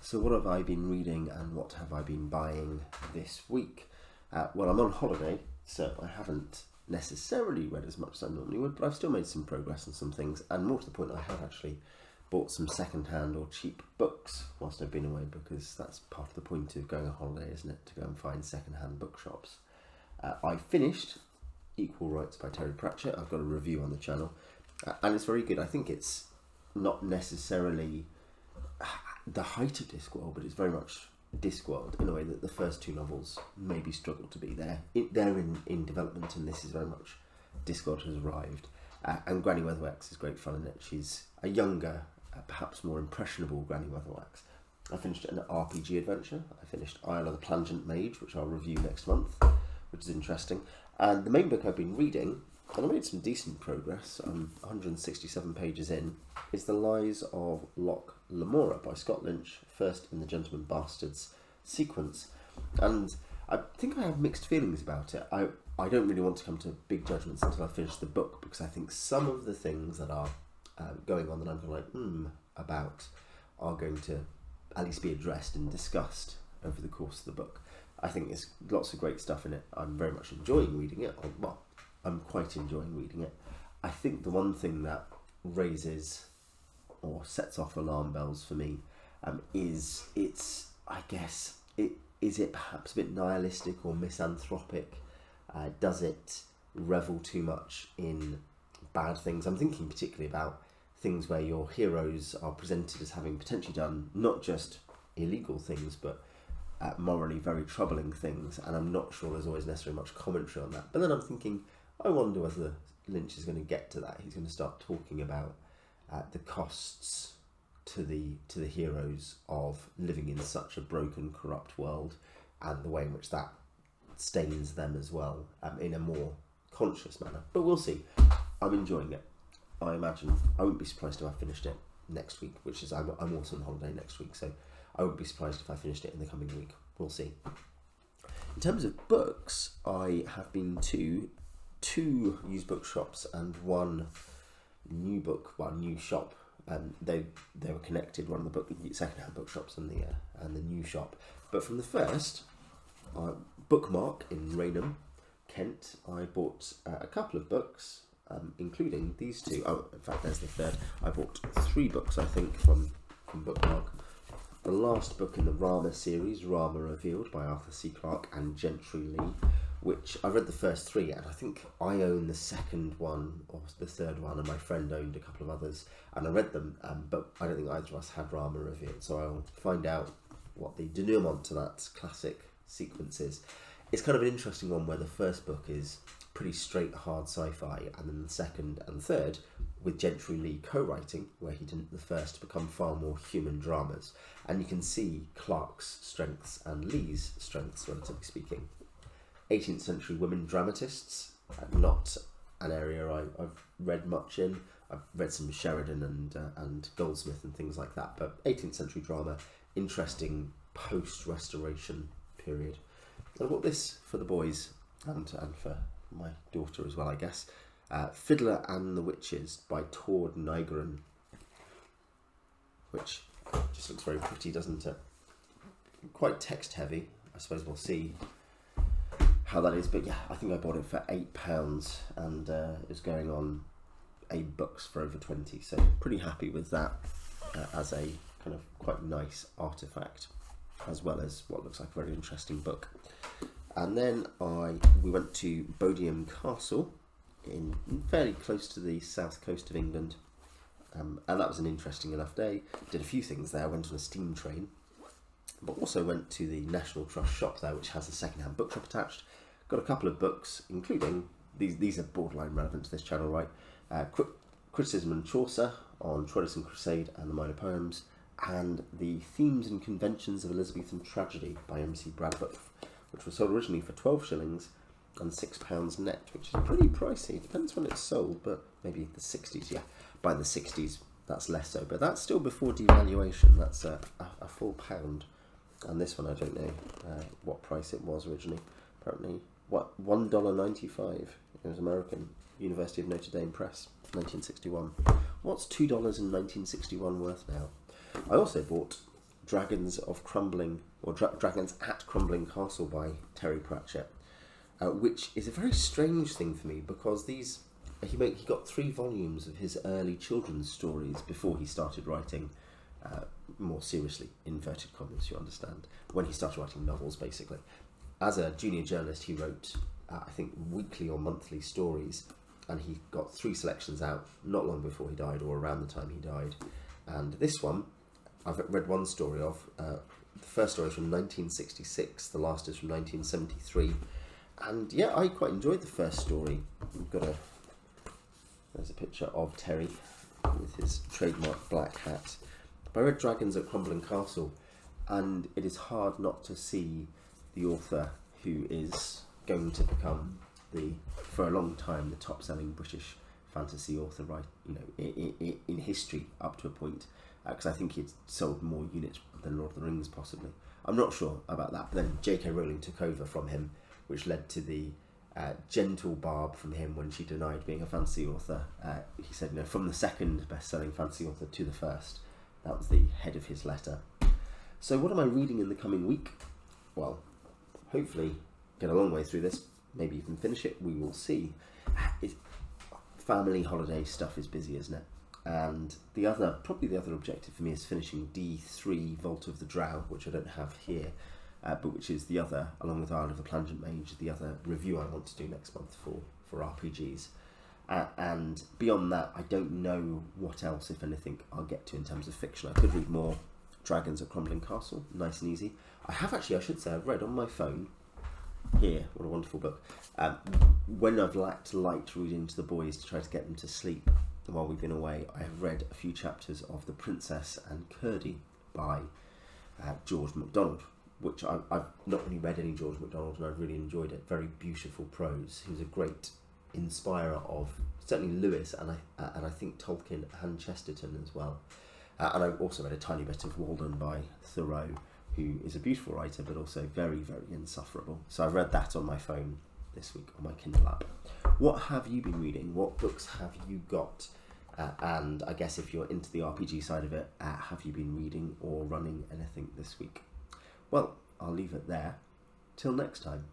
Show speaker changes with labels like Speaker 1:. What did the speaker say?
Speaker 1: So what have I been reading and what have I been buying this week? Well, I'm on holiday, so I haven't necessarily read as much as I normally would, but I've still made some progress on some things, and more to the point, I have actually bought some second-hand or cheap books whilst I've been away, because that's part of the point of going on holiday, isn't it? To go and find second-hand bookshops. I finished Equal Rights by Terry Pratchett. I've got a review on the channel, and it's very good. I think it's not necessarily the height of Discworld, but it's very much Discworld in a way that the first two novels maybe struggle to be. They're in development, and this is very much Discworld has arrived. And Granny Weatherwax is great fun in it. She's a younger, perhaps more impressionable Granny Weatherwax. I finished an RPG adventure. I finished Isle of the Plangent Mage, which I'll review next month, which is interesting. And the main book I've been reading, and I made some decent progress, I'm 167 pages in, is The Lies of Locke Lamora by Scott Lynch, first in the Gentleman Bastards sequence. And I think I have mixed feelings about it. I don't really want to come to big judgments until I finish the book, because I think some of the things that are going on that I'm going to about are going to at least be addressed and discussed over the course of the book. I think there's lots of great stuff in it. I'm very much enjoying reading it. Well, I'm quite enjoying reading it. I think the one thing that raises or sets off alarm bells for me is it's, I guess, is it perhaps a bit nihilistic or misanthropic? Does it revel too much in bad things? I'm thinking particularly about things where your heroes are presented as having potentially done not just illegal things, but morally very troubling things, and I'm not sure there's always necessarily much commentary on that. But then I'm thinking, I wonder whether Lynch is going to get to that. He's going to start talking about the costs to the heroes of living in such a broken, corrupt world, and the way in which that stains them as well, in a more conscious manner. But we'll see. I'm enjoying it. I imagine I wouldn't be surprised if I finished it next week, which is I'm also on holiday next week, so I wouldn't be surprised if I finished it in the coming week. We'll see. In terms of books, I have been to 2 used bookshops and 1 new shop. They were connected, one of the second-hand bookshops and the new shop. But from the first, Bookmark in Raynham, Kent, I bought a couple of books, including these 2. Oh, in fact, there's the third. I bought 3 books, I think, from Bookmark. The last book in the Rama series, Rama Revealed by Arthur C. Clarke and Gentry Lee, which I read the first 3, and I think I own the second one or the third one, and my friend owned a couple of others, and I read them, but I don't think either of us had Rama Revealed, so I'll find out what the denouement to that classic sequence is. It's kind of an interesting one where the first book is pretty straight, hard sci-fi, and then the second and third, with Gentry Lee co-writing, where he didn't the first, become far more human dramas. And you can see Clarke's strengths and Lee's strengths, relatively speaking. 18th century women dramatists, not an area I've read much in. I've read some Sheridan and Goldsmith and things like that, but 18th century drama, interesting post-restoration period. I bought this for the boys and for my daughter as well, I guess. Fiddler and the Witches by Tord Nygren, which just looks very pretty, doesn't it? Quite text heavy. I suppose we'll see how that is, but yeah, I think I bought it for £8 and it's going on 8 books for over 20, so pretty happy with that as a kind of quite nice artefact, as well as what looks like a very interesting book. And then we went to Bodiam Castle, in fairly close to the south coast of England, and that was an interesting enough day. Did a few things there. Went on a steam train, but also went to the National Trust shop there, which has a second-hand bookshop attached. Got a couple of books, including these are borderline relevant to this channel, right? Criticism and Chaucer on Troilus and Crusade and the Minor Poems, and the Themes and Conventions of Elizabethan Tragedy by M.C. Bradford, which was sold originally for 12 shillings and £6 net, which is pretty pricey. Depends when it's sold, but maybe the 60s, yeah. By the 60s, that's less so, but that's still before devaluation. That's a full £1. And this one, I don't know what price it was originally. Apparently, $1.95. It was American, University of Notre Dame Press, 1961. What's $2 in 1961 worth now? I also bought Dragons of Crumbling, or Dragons at Crumbling Castle by Terry Pratchett, which is a very strange thing for me because he got 3 volumes of his early children's stories before he started writing more seriously, inverted commas, you understand, when he started writing novels, basically. As a junior journalist, he wrote, I think, weekly or monthly stories, and he got 3 selections out not long before he died, or around the time he died. And this one, I've read one story of. The first story is from 1966, the last is from 1973. And yeah, I quite enjoyed the first story. There's a picture of Terry with his trademark black hat. But I read Dragons at Crumbling Castle, and it is hard not to see the author who is going to become for a long time, the top-selling British fantasy author, right? In history up to a point, because I think he'd sold more units than Lord of the Rings, possibly. I'm not sure about that. But then J.K. Rowling took over from him, which led to the gentle barb from him when she denied being a fantasy author. He said, from the second best-selling fantasy author to the first. That was the head of his letter. So what am I reading in the coming week? Well, hopefully get a long way through this, maybe even finish it. We will see. Family holiday stuff is busy, isn't it? And probably the other objective for me is finishing D3 Vault of the Drow, which I don't have here, but which is the other, along with Isle of the Plangent Mage, the other review I want to do next month for RPGs. And beyond that, I don't know what else, if anything, I'll get to in terms of fiction. I could read more Dragons at Crumbling Castle, nice and easy. I've read on my phone, here, what a wonderful book, when I've lacked light reading to the boys to try to get them to sleep while we've been away, I have read a few chapters of The Princess and Curdie by George MacDonald, which I've not really read any George MacDonald, and I've really enjoyed it. Very beautiful prose. He was a great inspirer of certainly Lewis, and I think Tolkien and Chesterton as well. And I also read a tiny bit of Walden by Thoreau, who is a beautiful writer, but also very, very insufferable. So I've read that on my phone this week, on my Kindle app. What have you been reading? What books have you got? And I guess if you're into the RPG side of it, have you been reading or running anything this week? Well, I'll leave it there. Till next time.